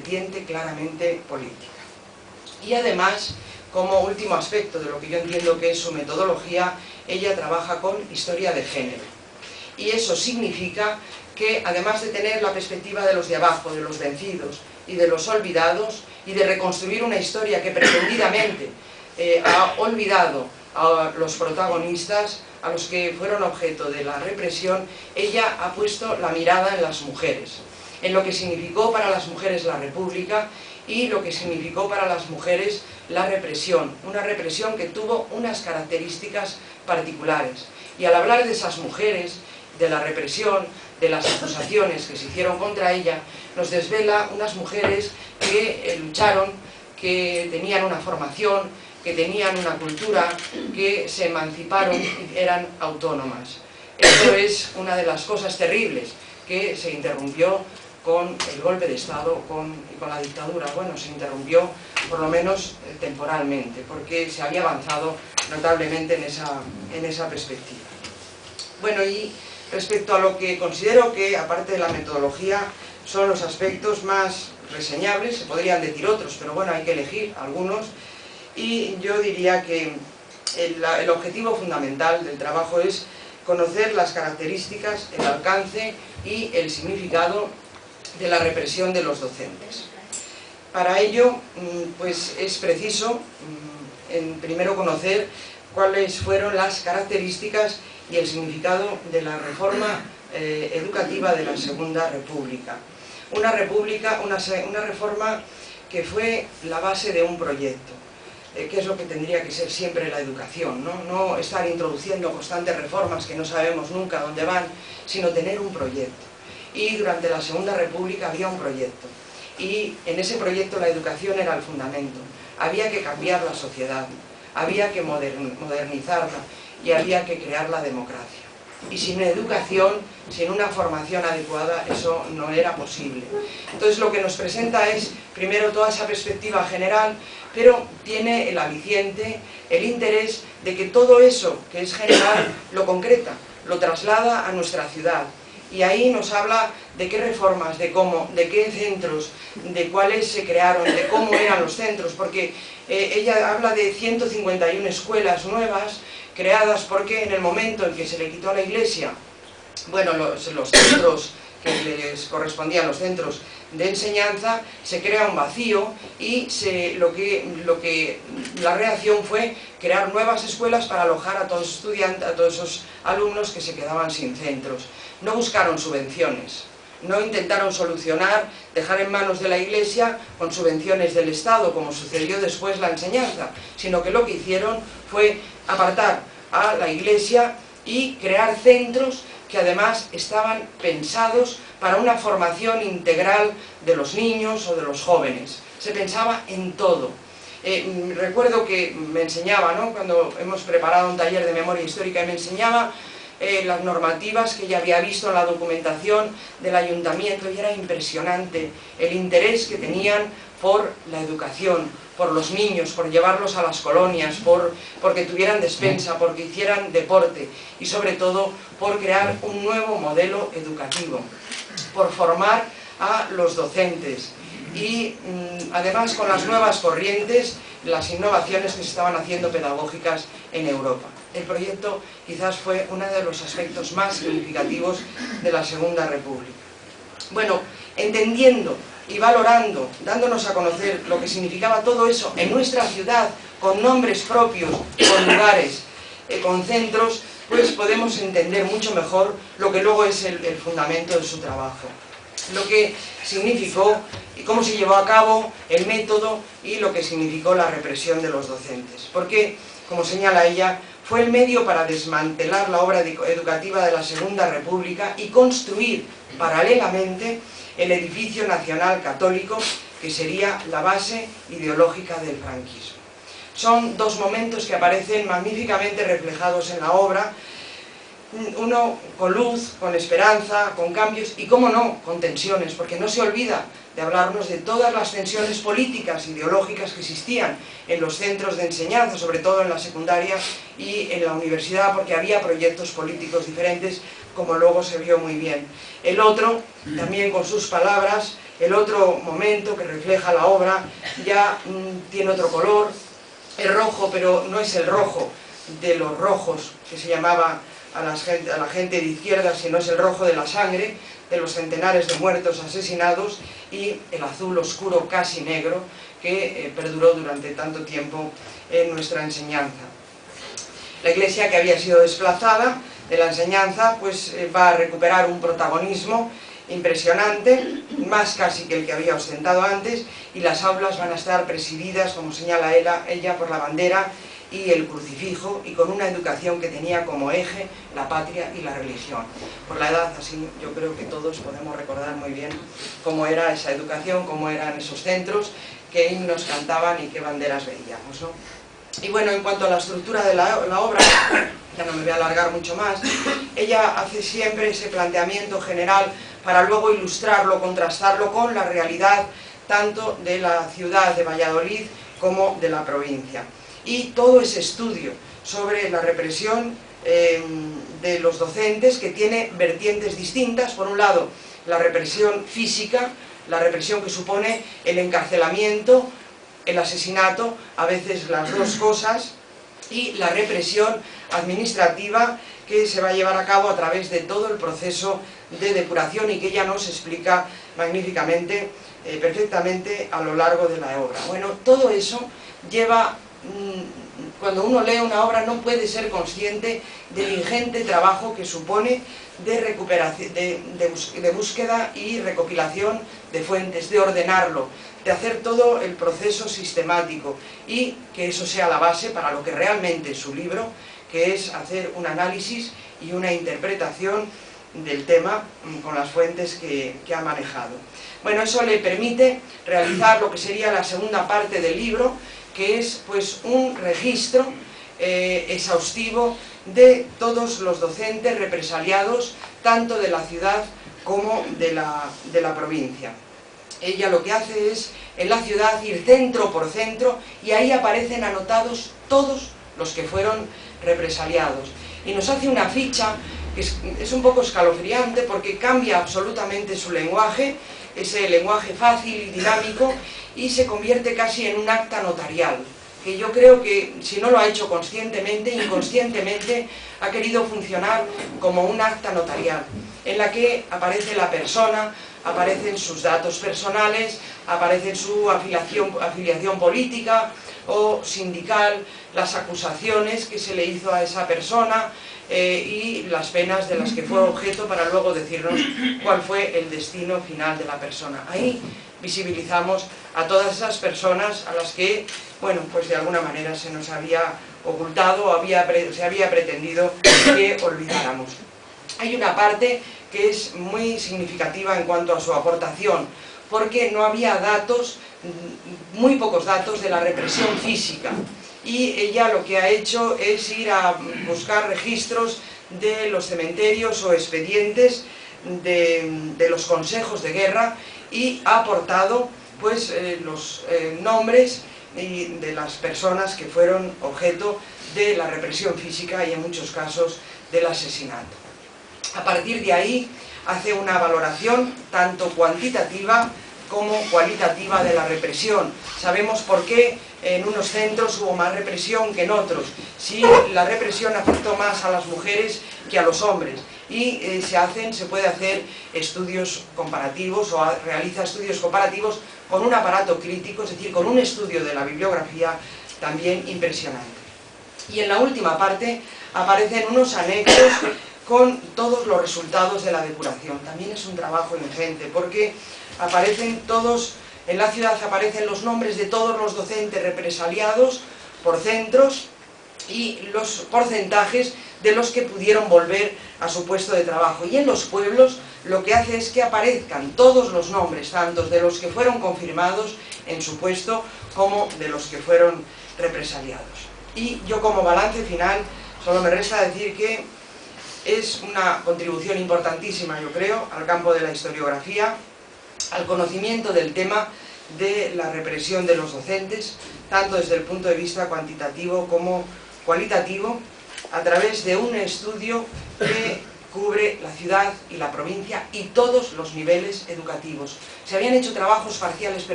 vertiente claramente política. Y además, como último aspecto de lo que yo entiendo que es su metodología, ella trabaja con historia de género. Y eso significa que, además de tener la perspectiva de los de abajo, de los vencidos y de los olvidados, y de reconstruir una historia que pretendidamente ha olvidado a los protagonistas, a los que fueron objeto de la represión, ella ha puesto la mirada en las mujeres, en lo que significó para las mujeres la República y lo que significó para las mujeres la represión, una represión que tuvo unas características particulares. Y al hablar de esas mujeres, de la represión, de las acusaciones que se hicieron contra ella, nos desvela unas mujeres que lucharon, que tenían una formación, que tenían una cultura, que se emanciparon y eran autónomas. Esto es una de las cosas terribles que se interrumpió con el golpe de Estado y con la dictadura. Bueno, se interrumpió por lo menos temporalmente, porque se había avanzado notablemente en esa perspectiva. Bueno, y respecto a lo que considero que, aparte de la metodología, son los aspectos más reseñables, se podrían decir otros, pero bueno, hay que elegir algunos, y yo diría que el objetivo fundamental del trabajo es conocer las características, el alcance y el significado de la represión de los docentes. Para ello, pues es preciso, primero, conocer cuáles fueron las características y el significado de la reforma educativa de la Segunda República. Una reforma que fue la base de un proyecto, que es lo que tendría que ser siempre la educación, ¿no? No estar introduciendo constantes reformas que no sabemos nunca dónde van, sino tener un proyecto. Y durante la Segunda República había un proyecto, y en ese proyecto la educación era el fundamento. Había que cambiar la sociedad, había que modernizarla y había que crear la democracia. Y sin educación, sin una formación adecuada, eso no era posible. Entonces lo que nos presenta es, primero, toda esa perspectiva general, pero tiene el aliciente, el interés de que todo eso que es general lo concreta, lo traslada a nuestra ciudad. Y ahí nos habla de qué reformas, de cómo, de qué centros, de cuáles se crearon, de cómo eran los centros, porque ella habla de 151 escuelas nuevas creadas porque en el momento en que se le quitó a la Iglesia, bueno, los centros que les correspondían, los centros de enseñanza, se crea un vacío y la reacción fue crear nuevas escuelas para alojar a todos los estudiantes, a todos esos alumnos que se quedaban sin centros. No buscaron subvenciones, no intentaron solucionar, dejar en manos de la Iglesia con subvenciones del Estado, como sucedió después la enseñanza, sino que lo que hicieron fue apartar a la Iglesia y crear centros que además estaban pensados para una formación integral de los niños o de los jóvenes. Se pensaba en todo. Recuerdo que me enseñaba, ¿no?, cuando hemos preparado un taller de memoria histórica, y me enseñaba las normativas que ya había visto en la documentación del ayuntamiento, y era impresionante el interés que tenían por la educación, por los niños, por llevarlos a las colonias, porque tuvieran despensa, porque hicieran deporte y sobre todo por crear un nuevo modelo educativo, por formar a los docentes y además con las nuevas corrientes, las innovaciones que se estaban haciendo pedagógicas en Europa. El proyecto quizás fue uno de los aspectos más significativos de la Segunda República. Bueno, entendiendo y valorando, dándonos a conocer lo que significaba todo eso en nuestra ciudad, con nombres propios, con lugares, con centros, pues podemos entender mucho mejor lo que luego es el fundamento de su trabajo. Lo que significó y cómo se llevó a cabo, el método y lo que significó la represión de los docentes. Porque, como señala ella, fue el medio para desmantelar la obra educativa de la Segunda República y construir paralelamente el edificio nacional católico, que sería la base ideológica del franquismo. Son dos momentos que aparecen magníficamente reflejados en la obra, uno con luz, con esperanza, con cambios y, cómo no, con tensiones, porque no se olvida de hablarnos de todas las tensiones políticas, ideológicas que existían en los centros de enseñanza, sobre todo en la secundaria y en la universidad, porque había proyectos políticos diferentes, como luego se vio muy bien. El otro, también con sus palabras, El otro momento que refleja la obra ya tiene otro color, es rojo, pero no es el rojo de los rojos que se llamaba a la gente de izquierda, sino es el rojo de la sangre, de los centenares de muertos asesinados, y el azul oscuro, casi negro, que perduró durante tanto tiempo en nuestra enseñanza. La Iglesia, que había sido desplazada de la enseñanza, pues va a recuperar un protagonismo impresionante, más casi que el que había ostentado antes, y las aulas van a estar presididas, como señala ella, por la bandera y el crucifijo, y con una educación que tenía como eje la patria y la religión. Por la edad, así yo creo que todos podemos recordar muy bien cómo era esa educación, cómo eran esos centros, qué himnos cantaban y qué banderas veíamos, ¿no? Y bueno, en cuanto a la estructura de la obra, ya no me voy a alargar mucho más, ella hace siempre ese planteamiento general para luego ilustrarlo, contrastarlo con la realidad tanto de la ciudad de Valladolid como de la provincia. Y todo ese estudio sobre la represión de los docentes, que tiene vertientes distintas. Por un lado, la represión física, la represión que supone el encarcelamiento, el asesinato, a veces las dos cosas, y la represión administrativa, que se va a llevar a cabo a través de todo el proceso de depuración, y que ella nos explica magníficamente, perfectamente a lo largo de la obra. Bueno, todo eso lleva, cuando uno lee una obra no puede ser consciente del ingente trabajo que supone de recuperación, de búsqueda y recopilación de fuentes, de ordenarlo, de hacer todo el proceso sistemático, y que eso sea la base para lo que realmente es su libro, que es hacer un análisis y una interpretación del tema con las fuentes que ha manejado. Bueno, eso le permite realizar lo que sería la segunda parte del libro, que es pues un registro exhaustivo de todos los docentes represaliados, tanto de la ciudad como de la provincia. Ella lo que hace es, en la ciudad, ir centro por centro, y ahí aparecen anotados todos los que fueron represaliados. Y nos hace una ficha que es un poco escalofriante, porque cambia absolutamente su lenguaje, ese lenguaje fácil y dinámico, y se convierte casi en un acta notarial, que yo creo que, si no lo ha hecho conscientemente, inconscientemente ha querido funcionar como un acta notarial, en la que aparece la persona, aparecen sus datos personales, aparece su afiliación política o sindical, las acusaciones que se le hizo a esa persona, y las penas de las que fue objeto, para luego decirnos cuál fue el destino final de la persona. Ahí visibilizamos a todas esas personas a las que, bueno, pues de alguna manera se nos había ocultado o se había pretendido que olvidáramos. Hay una parte que es muy significativa en cuanto a su aportación, porque no había datos, muy pocos datos, de la represión física, y ella lo que ha hecho es ir a buscar registros de los cementerios o expedientes de los consejos de guerra, y ha aportado pues los nombres de las personas que fueron objeto de la represión física, y en muchos casos del asesinato. A partir de ahí hace una valoración tanto cuantitativa como cualitativa de la represión. Sabemos por qué en unos centros hubo más represión que en otros, si la represión afectó más a las mujeres que a los hombres, y se puede hacer estudios comparativos, o realiza estudios comparativos con un aparato crítico, es decir, con un estudio de la bibliografía también impresionante. Y en la última parte aparecen unos anexos con todos los resultados de la depuración. También es un trabajo ingente, porque aparecen todos, en la ciudad aparecen los nombres de todos los docentes represaliados por centros, y los porcentajes de los que pudieron volver a su puesto de trabajo. Y en los pueblos lo que hace es que aparezcan todos los nombres, tanto de los que fueron confirmados en su puesto como de los que fueron represaliados. Y yo, como balance final, solo me resta decir que es una contribución importantísima, yo creo, al campo de la historiografía, al conocimiento del tema de la represión de los docentes, tanto desde el punto de vista cuantitativo como cualitativo, a través de un estudio que cubre la ciudad y la provincia y todos los niveles educativos. Se habían hecho trabajos parciales